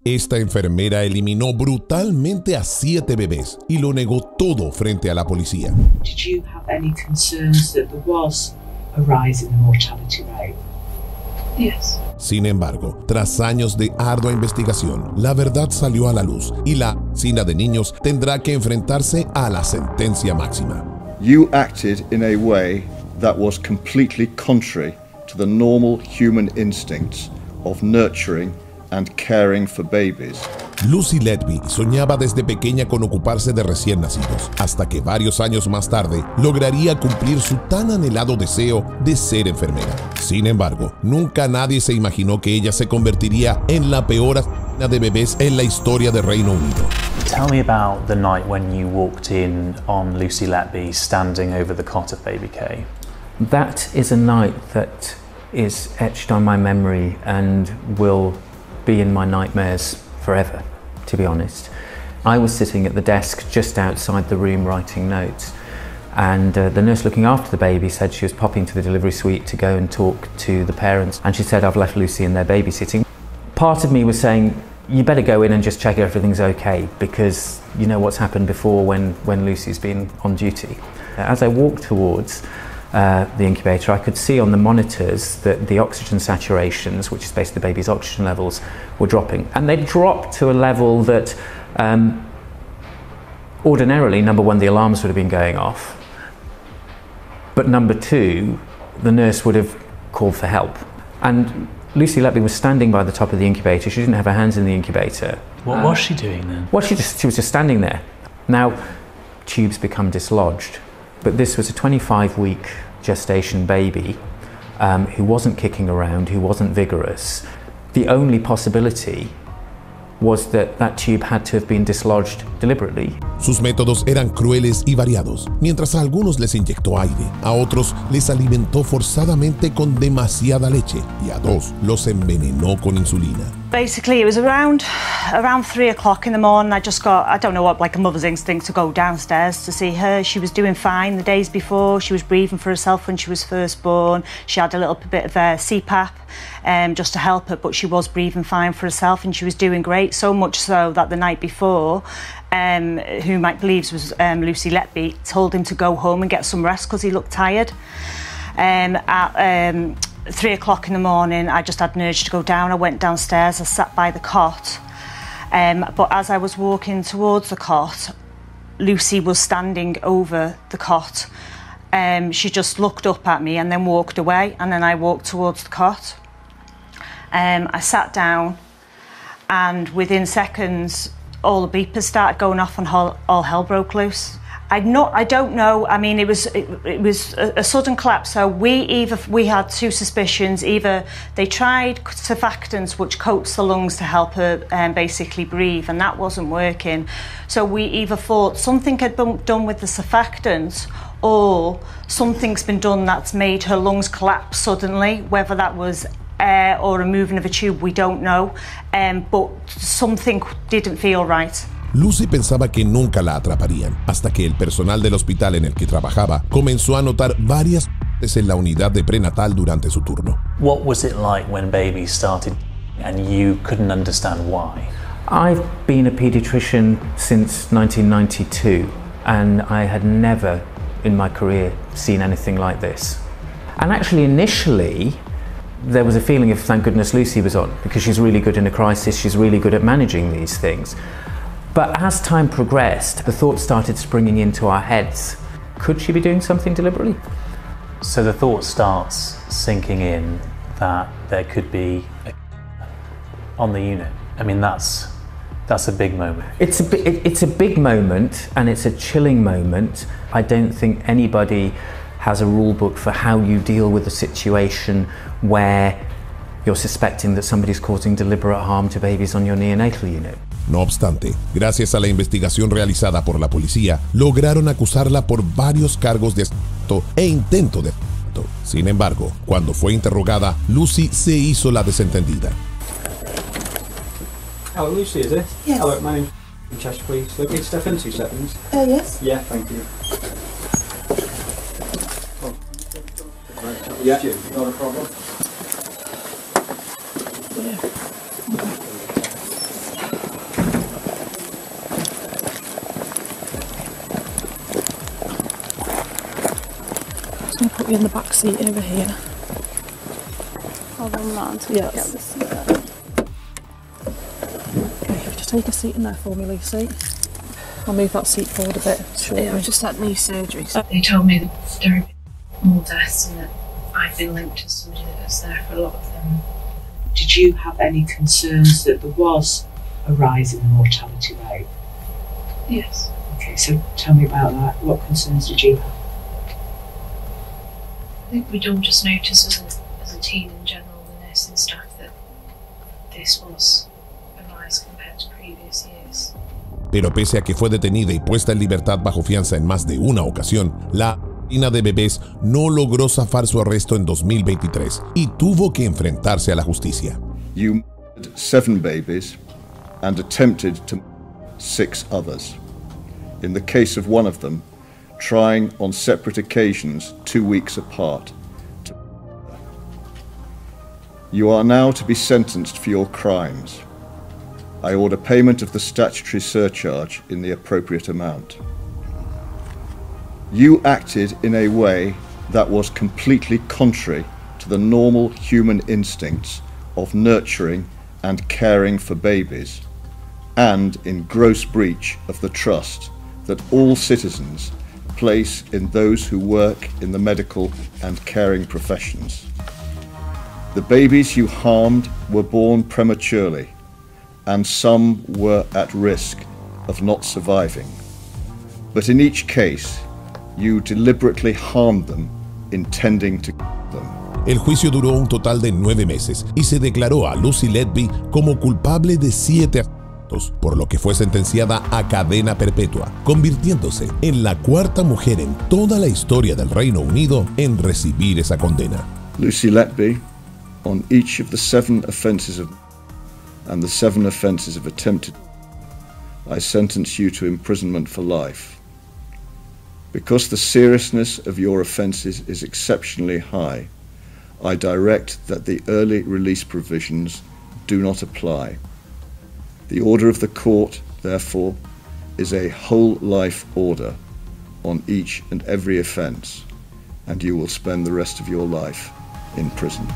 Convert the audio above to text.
Esta enfermera eliminó brutalmente a 7 bebés y lo negó todo frente a la policía. Did you have any concerns that there was a rise in the mortality rate? Yes. Sin embargo, tras años de ardua investigación, la verdad salió a la luz y la sina de niños tendrá que enfrentarse a la sentencia máxima. You acted in a way that was completely contrary to the normal human instincts of nurturing and caring for babies. Lucy Letby soñaba desde pequeña con ocuparse de recién nacidos, hasta que varios años más tarde lograría cumplir su tan anhelado deseo de ser enfermera. Sin embargo, nunca nadie se imaginó que ella se convertiría en la peor asesina de bebés en la historia de Reino Unido. Tell me about the night when you walked in on Lucy Letby standing over the cot of baby K. That is a night that is etched on my memory and will be in my nightmares forever, to be honest. I was sitting at the desk just outside the room writing notes, and the nurse looking after the baby said she was popping to the delivery suite to go and talk to the parents, and she said, I've left Lucy in there babysitting. Part of me was saying, you better go in and just check everything's okay, because you know what's happened before when Lucy's been on duty. As I walked towards the incubator, I could see on the monitors that the oxygen saturations, which is basically the baby's oxygen levels, were dropping. And they dropped to a level that ordinarily, number one, the alarms would have been going off. But number two, the nurse would have called for help. And Lucy Letby was standing by the top of the incubator. She didn't have her hands in the incubator. What was she doing then? Well, she was just standing there. Now, tubes become dislodged. But this was a 25-week gestation baby who wasn't kicking around, who wasn't vigorous. The only possibility was that that tube had to have been dislodged deliberately. Sus métodos eran crueles y variados. Mientras a algunos les inyectó aire, a otros les alimentó forzadamente con demasiada leche y a 2 los envenenó con insulina. Basically, it was around 3 o'clock in the morning. I just got, I don't know what, like a mother's instinct to go downstairs to see her. She was doing fine the days before. She was breathing for herself when she was first born. She had a little bit of CPAP just to help her, but she was breathing fine for herself and she was doing great. So much so that the night before, who Mike believes was Lucy Letby, told him to go home and get some rest because he looked tired. At 3 o'clock in the morning, I just had an urge to go down. I went downstairs, I sat by the cot. But as I was walking towards the cot, Lucy was standing over the cot. She just looked up at me and then walked away, and then I walked towards the cot. I sat down, and within seconds, all the beepers started going off and all hell broke loose. I don't know. I mean, it was a sudden collapse. So we had 2 suspicions. Either they tried surfactants, which coats the lungs to help her basically breathe, and that wasn't working. So we either thought something had been done with the surfactants, or something's been done that's made her lungs collapse suddenly. Whether that was air or a moving of a tube, we don't know. But something didn't feel right. Lucy pensaba que nunca la atraparían, hasta que el personal del hospital en el que trabajaba comenzó a notar varias cosas en la unidad de prenatal durante su turno. What was it like when babies started and you couldn't understand why? I've been a paediatrician since 1992, and I had never in my career seen anything like this. And actually, initially, there was a feeling of thank goodness Lucy was on, because she's really good in a crisis, she's really good at managing these things. But as time progressed, the thoughts started springing into our heads. Could she be doing something deliberately? So the thought starts sinking in that there could be on the unit. I mean, that's a big moment. It's a big moment, and it's a chilling moment. I don't think anybody has a rule book for how you deal with a situation where you're suspecting that somebody's causing deliberate harm to babies on your neonatal unit. No obstante, gracias a la investigación realizada por la policía, lograron acusarla por varios cargos de asesinato e intento de asesinato. Sin embargo, cuando fue interrogada, Lucy se hizo la desentendida. Oh, Lucy, is it? Yes. Hello, my name's Chester, please. Look, it's step in 2 seconds. Yes. Yeah, thank you. Yeah, not a problem. put you in the back seat over here. Hold on, man, until Yes. you get the seat there. Okay, just take a seat in there for me, Lucy. I'll move that seat forward a bit. Sure. Yeah, I've just had knee surgery. So They told me that there had been more deaths and that I'd been linked to somebody that was there for a lot of them. Did you have any concerns that there was a rise in the mortality rate? yes. Okay, so tell me about that. What concerns did you have? I think we'd all just noticed as a team in general, the nursing staff, that this was a rise compared to previous years. Pero pese a que fue detenida y puesta en libertad bajo fianza en más de una ocasión, la asesina de bebés no logró zafar su arresto en 2023 y tuvo que enfrentarse a la justicia. You murdered 7 babies and attempted to murder 6 others. In the case of one of them, trying on separate occasions 2 weeks apart to murder. You are now to be sentenced for your crimes. I order payment of the statutory surcharge in the appropriate amount. You acted in a way that was completely contrary to the normal human instincts of nurturing and caring for babies, and in gross breach of the trust that all citizens place in those who work in the medical and caring professions. The babies you harmed were born prematurely, and some were at risk of not surviving. But in each case, you deliberately harmed them, intending to kill them. El juicio duró un total de 9 meses y se declaró a Lucy Letby como culpable de 7 asesinatos, por lo que fue sentenciada a cadena perpetua, convirtiéndose en la 4ª mujer en toda la historia del Reino Unido en recibir esa condena. Lucy Letby, on each of the 7 offences and the 7 offences of attempted, I sentence you to imprisonment for life. Because the seriousness of your offences is exceptionally high, I direct that the early release provisions do not apply. The order of the court, therefore, is a whole life order on each and every offence, and you will spend the rest of your life in prison.